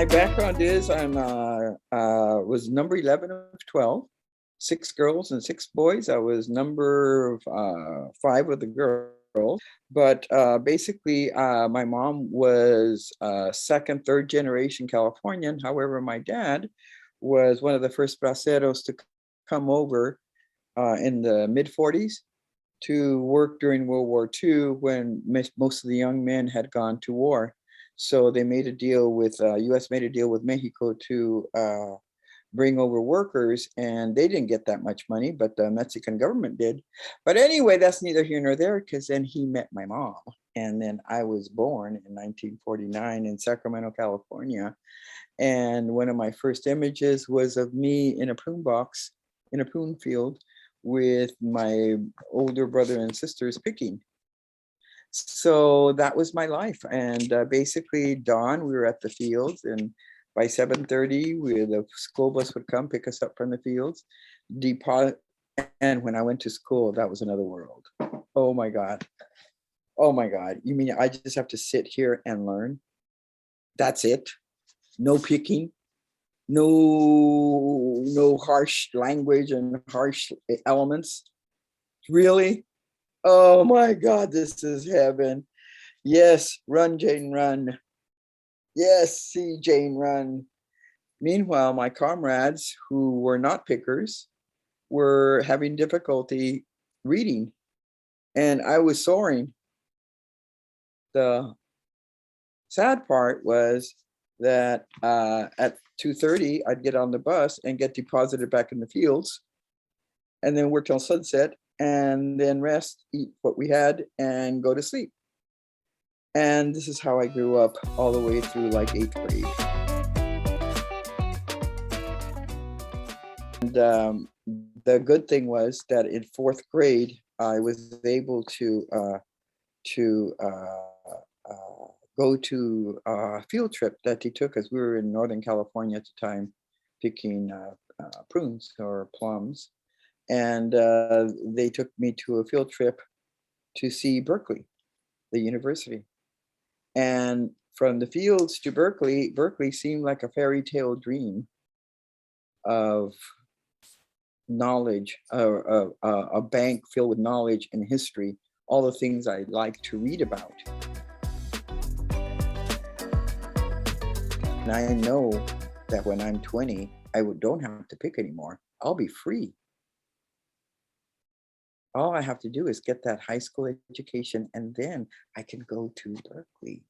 my background is I'm was number 11 of 12, 6 girls and 6 boys. I was number 5 of the girls, but basically my mom was second, third generation Californian. However, my dad was one of the first braceros to come over in the mid 40s to work during World War II when most of the young men had gone to war. So they made a deal with U.S. made a deal with Mexico to bring over workers, and they didn't get that much money, but the Mexican government did. But anyway, that's neither here nor there, because then he met my mom, and then I was born in 1949 in Sacramento, California. And one of my first images was of me in a prune box in a prune field with my older brother and sisters picking. So that was my life. And basically, dawn, we were at the fields, and by 7:30, the school bus would come pick us up from the fields. Deposit, and when I went to school, that was another world. Oh my God. Oh my God. You mean I just have to sit here and learn? That's it? No picking, no harsh language and harsh elements. Really? Oh my God, this is heaven. Yes, run, Jane, run. Yes, see, Jane, run. Meanwhile, my comrades who were not pickers were having difficulty reading, and I was soaring. The sad part was that at 2:30, I'd get on the bus and get deposited back in the fields, and then work till sunset, and then rest, eat what we had, and go to sleep. And this is how I grew up all the way through like 8th grade. And the good thing was that in 4th grade, I was able to go to a field trip that he took, as we were in Northern California at the time, picking prunes or plums. And they took me to a field trip to see Berkeley, the university. And from the fields to Berkeley seemed like a fairy tale dream of knowledge, a bank filled with knowledge and history, all the things I like to read about. And I know that when I'm 20, don't have to pick anymore. I'll be free. All I have to do is get that high school education, and then I can go to Berkeley.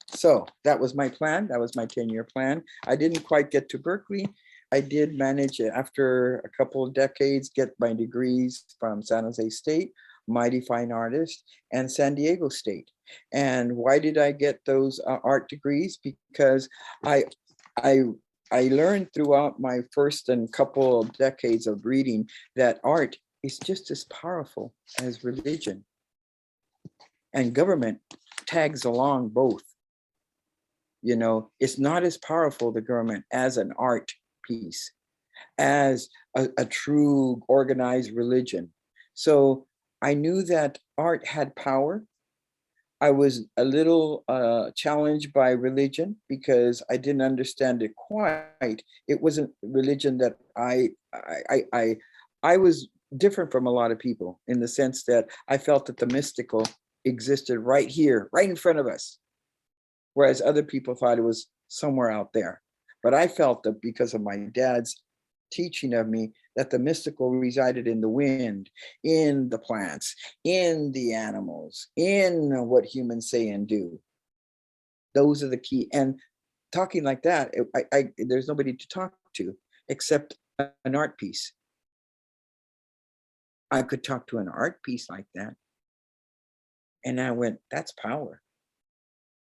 So that was my plan. That was my 10-year plan. I didn't quite get to Berkeley. I did manage, after a couple of decades, get my degrees from San Jose State, Mighty Fine Artist, and San Diego State. And why did I get those art degrees? Because I learned throughout my first and couple of decades of reading that art is just as powerful as religion. And government tags along both. You know, it's not as powerful, the government, as an art piece, as a true organized religion. So I knew that art had power. I was a little challenged by religion because I didn't understand it quite. It wasn't religion that I was different from a lot of people in the sense that I felt that the mystical existed right here, right in front of us, whereas other people thought it was somewhere out there. But I felt that because of my dad's teaching of me, that the mystical resided in the wind, in the plants, in the animals, in what humans say and do. Those are the key. And talking like that, there's nobody to talk to except an art piece. I could talk to an art piece like that. And I went, that's power.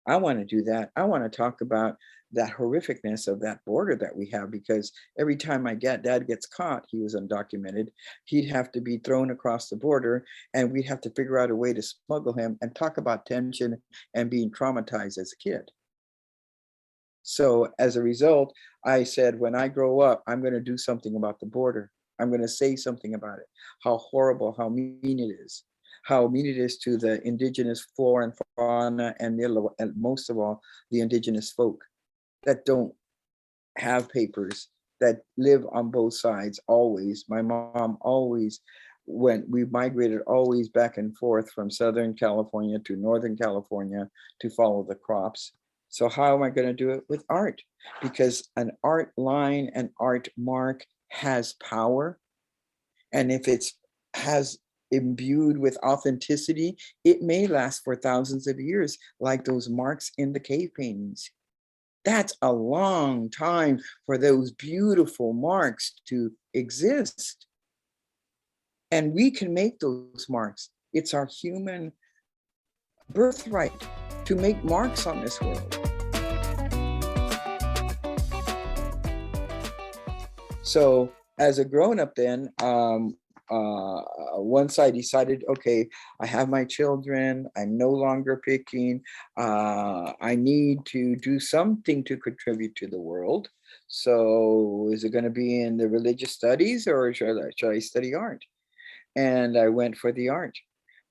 I want to do that. I want to talk about that horrificness of that border that we have, because every time my dad gets caught, he was undocumented, he'd have to be thrown across the border, and we'd have to figure out a way to smuggle him, and talk about tension and being traumatized as a kid. So as a result, I said, when I grow up, I'm going to do something about the border. I'm going to say something about it, how horrible, how mean it is. how mean it is to the indigenous flora and fauna, and most of all, the indigenous folk that don't have papers, that live on both sides always. My mom always, when we migrated always back and forth from Southern California to Northern California to follow the crops. So how am I going to do it? With art, because an art line, an art mark has power. And if it's has imbued with authenticity, it may last for thousands of years, like those marks in the cave paintings. That's a long time for those beautiful marks to exist. And we can make those marks. It's our human birthright to make marks on this world. So as a grown-up then, once I decided, okay, I have my children, I'm no longer picking, I need to do something to contribute to the world. So is it going to be in the religious studies, or should I study art? And I went for the art.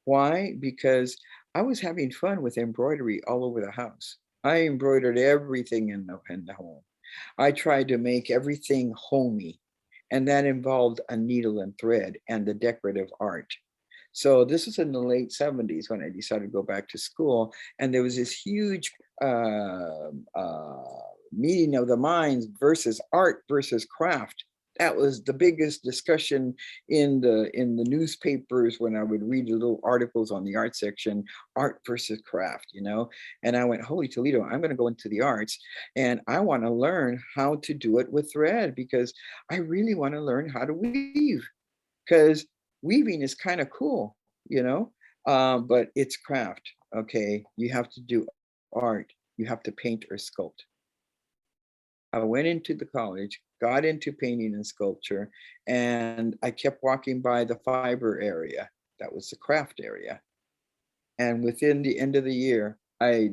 Why? Because I was having fun with embroidery all over the house. I embroidered everything in the home. I tried to make everything homey, and that involved a needle and thread and the decorative art. So this was in the late 70s when I decided to go back to school, and there was this huge meeting of the minds versus art versus craft. That was the biggest discussion in the newspapers when I would read the little articles on the art section, art versus craft, you know. And I went, holy Toledo, I'm going to go into the arts, and I want to learn how to do it with thread, because I really want to learn how to weave, because weaving is kind of cool, you know, but it's craft. Okay, you have to do art, you have to paint or sculpt. I went into the college, got into painting and sculpture, and I kept walking by the fiber area. That was the craft area. And within the end of the year, I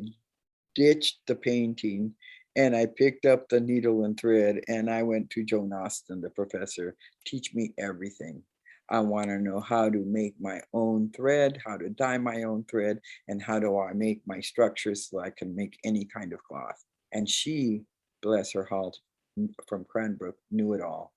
ditched the painting and I picked up the needle and thread, and I went to Joan Austin, the professor, teach me everything. I want to know how to make my own thread, how to dye my own thread, and how do I make my structures so I can make any kind of cloth. And she, bless her heart, from Cranbrook, knew it all.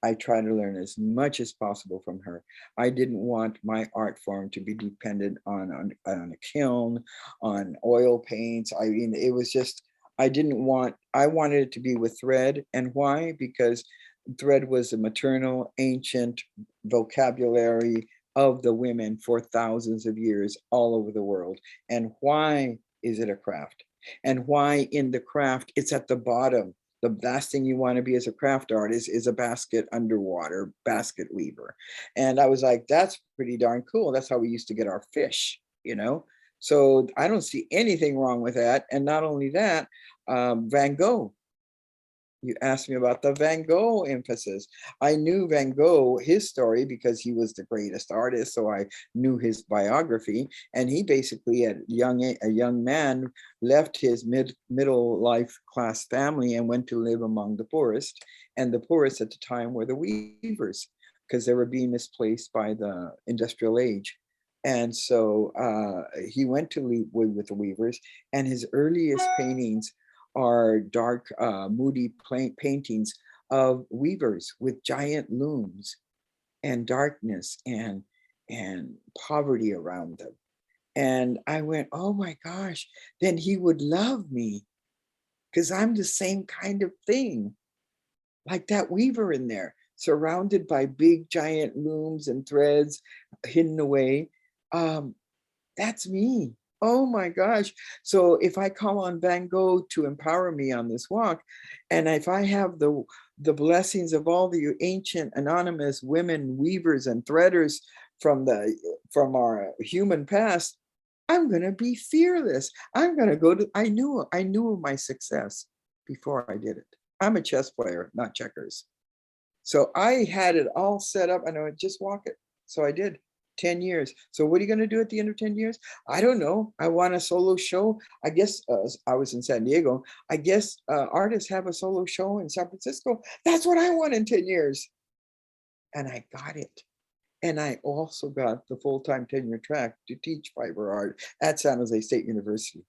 I tried to learn as much as possible from her. I didn't want my art form to be dependent on a kiln, on oil paints. I mean, it was just, I wanted it to be with thread. And why? Because thread was a maternal, ancient vocabulary of the women for thousands of years all over the world. And why is it a craft? And why in the craft, it's at the bottom. The last thing you want to be as a craft artist is a basket underwater basket weaver. And I was like, that's pretty darn cool. That's how we used to get our fish, you know? So I don't see anything wrong with that. And not only that, Van Gogh, you asked me about the Van Gogh emphasis. I knew Van Gogh, his story, because he was the greatest artist. So I knew his biography. And he basically, at a young man, left his middle life class family and went to live among the poorest. And the poorest at the time were the weavers, because they were being misplaced by the industrial age. And so he went to live with the weavers, and his earliest paintings are dark, moody paintings of weavers with giant looms and darkness and poverty around them. And I went, oh my gosh, then he would love me, because I'm the same kind of thing, like that weaver in there, surrounded by big giant looms and threads hidden away. That's me. Oh my gosh. So if I call on Van Gogh to empower me on this walk, and if I have the blessings of all the ancient anonymous women weavers and threaders from our human past, I'm going to be fearless. I'm going to go to, I knew of my success before I did it. I'm a chess player, not checkers. So I had it all set up, and I would just walk it. So I did. 10 years. So what are you going to do at the end of 10 years? I don't know. I want a solo show. I guess I was in San Diego. I guess artists have a solo show in San Francisco. That's what I want in 10 years. And I got it. And I also got the full-time tenure track to teach fiber art at San Jose State University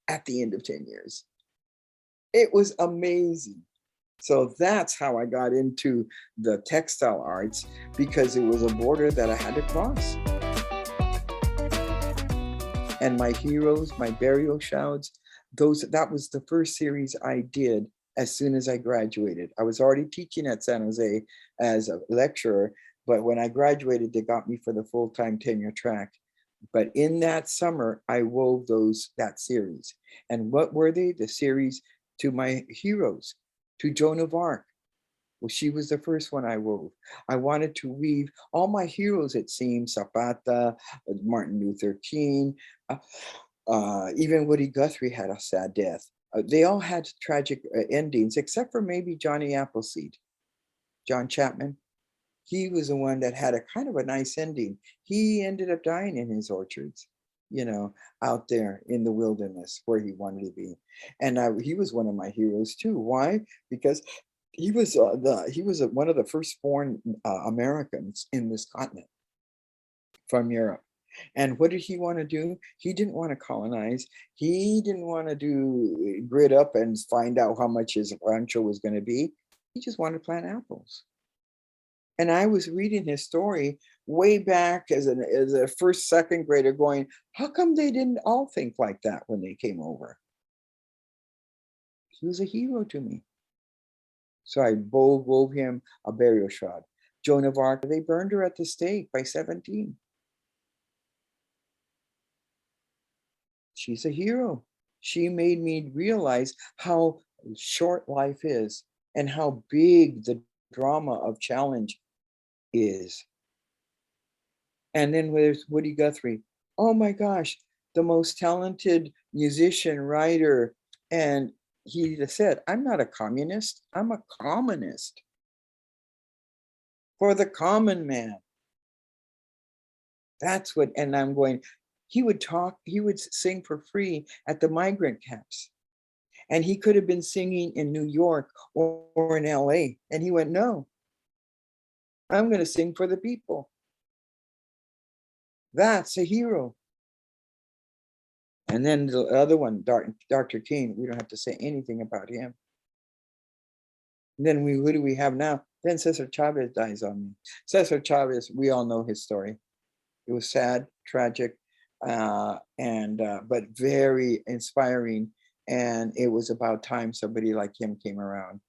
at the end of 10 years. It was amazing. So that's how I got into the textile arts, because it was a border that I had to cross. And my heroes, my burial shrouds, that was the first series I did as soon as I graduated. I was already teaching at San Jose as a lecturer, but when I graduated, they got me for the full-time tenure track. But in that summer, I wove that series. And what were they? The series to my heroes, to Joan of Arc. Well, she was the first one I wove. I wanted to weave all my heroes, it seemed, Zapata, Martin Luther King, even Woody Guthrie had a sad death. They all had tragic endings, except for maybe Johnny Appleseed, John Chapman. He was the one that had a kind of a nice ending. He ended up dying in his orchards, out there in the wilderness where he wanted to be. And he was one of my heroes too. Why? Because he was one of the firstborn Americans in this continent from Europe. And what did he want to do? He didn't want to colonize. He didn't want to do grid up and find out how much his rancho was going to be. He just wanted to plant apples. And I was reading his story way back as a first, second grader going, how come they didn't all think like that when they came over? He was a hero to me. So I wove him a burial shroud. Joan of Arc, they burned her at the stake by 17. She's a hero. She made me realize how short life is and how big the drama of challenge is. And then there's Woody Guthrie. Oh my gosh, the most talented musician, writer. And he said, I'm not a communist, I'm a communist for the common man. That's what, and I'm going, he would sing for free at the migrant camps. And he could have been singing in New York or in LA. And he went, no, I'm going to sing for the people. That's a hero. And then the other one, Dr. King, we don't have to say anything about him. And then who do we have now? Then Cesar Chavez dies on me. Cesar Chavez, we all know his story. It was sad, tragic, but very inspiring. And it was about time somebody like him came around.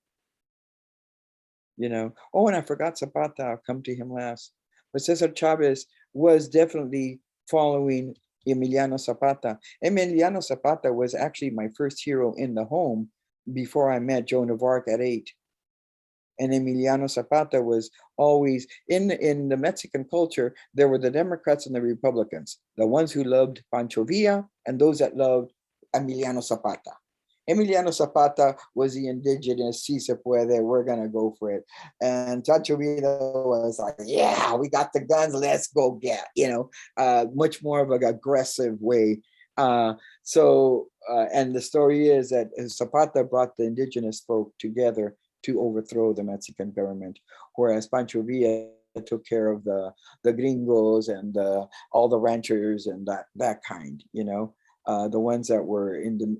Oh, and I forgot Zapata. I'll come to him last. But Cesar Chavez was definitely following Emiliano Zapata. Emiliano Zapata was actually my first hero in the home before I met Joan of Arc at 8. And Emiliano Zapata was always in the Mexican culture. There were the Democrats and the Republicans, the ones who loved Pancho Villa and those that loved Emiliano Zapata. Emiliano Zapata was the indigenous, si se puede, we're going to go for it. And Pancho Villa was like, yeah, we got the guns, let's go get, much more of an aggressive way. And the story is that Zapata brought the indigenous folk together to overthrow the Mexican government, whereas Pancho Villa took care of the gringos and all the ranchers and that kind, the ones that were in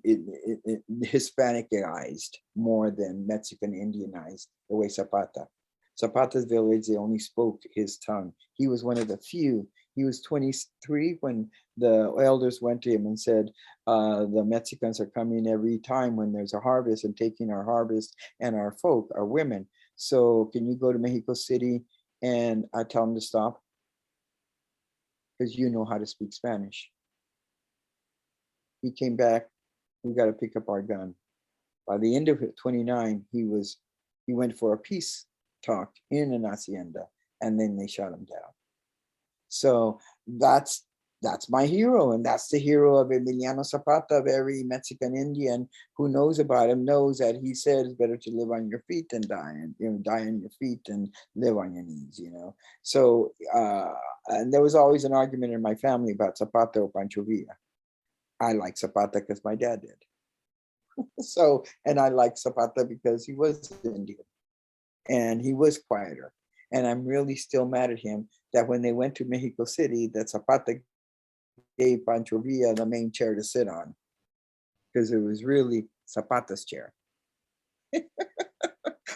Hispanicized more than Mexican Indianized, the way Zapata's village, they only spoke his tongue. He was one of the few. He was 23 when the elders went to him and said, the Mexicans are coming every time when there's a harvest and taking our harvest and our folk, our women. So can you go to Mexico City and tell them to stop? Because you know how to speak Spanish. He came back, we got to pick up our gun. By the end of 29, he went for a peace talk in an hacienda, and then they shot him down. So that's my hero, and that's the hero of Emiliano Zapata. Of every Mexican Indian who knows about him knows that he said it's better to live on your feet than die, and die on your feet and live on your knees. So and there was always an argument in my family about Zapata or Pancho Villa. I like Zapata because my dad did. So, and I like Zapata because he was Indian and he was quieter. And I'm really still mad at him that when they went to Mexico City, that Zapata gave Pancho Villa the main chair to sit on, because it was really Zapata's chair.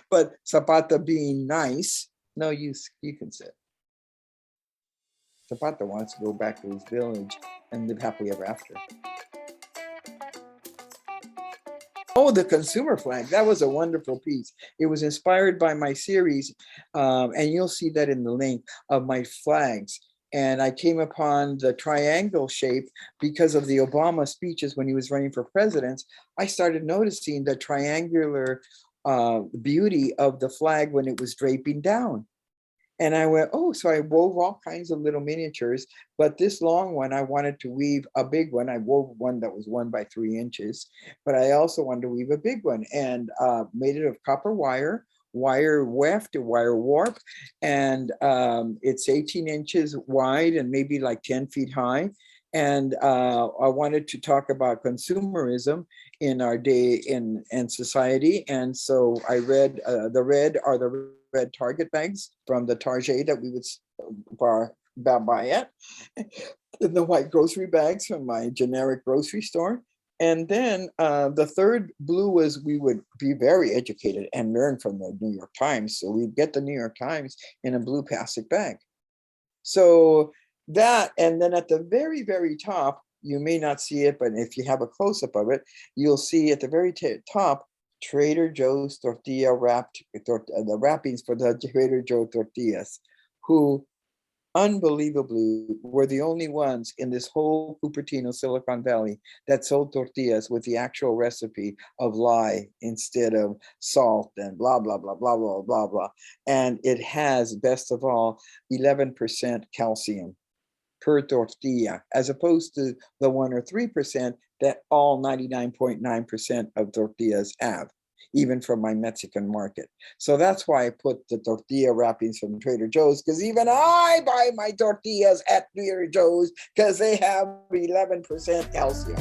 But Zapata being nice, no, you can sit. Zapata wants to go back to his village and live happily ever after. Oh, the consumer flag. That was a wonderful piece. It was inspired by my series, and you'll see that in the link of my flags. And I came upon the triangle shape because of the Obama speeches when he was running for president. I started noticing the triangular beauty of the flag when it was draping down. And I went, oh, so I wove all kinds of little miniatures, but this long one, I wanted to weave a big one. I wove one that was 1 by 3 inches, but I also wanted to weave a big one, and made it of copper wire weft, wire warp, and it's 18 inches wide and maybe like 10 feet high. And I wanted to talk about consumerism in our day in society. And so I read the red are the red Target bags from the Target that we would buy at, and the white grocery bags from my generic grocery store. And then the third blue was we would be very educated and learn from the New York Times. So we'd get the New York Times in a blue plastic bag. So that, and then at the very, very top, you may not see it, but if you have a close-up of it, you'll see at the very top, Trader Joe's tortilla wrapped, the wrappings for the Trader Joe tortillas, who unbelievably were the only ones in this whole Cupertino, Silicon Valley, that sold tortillas with the actual recipe of lye instead of salt and blah, blah, blah, blah, blah, blah, blah. And it has, best of all, 11% calcium per tortilla, as opposed to the 1 or 3% that all 99.9% of tortillas have, even from my Mexican market. So that's why I put the tortilla wrappings from Trader Joe's, because even I buy my tortillas at Trader Joe's because they have 11% calcium.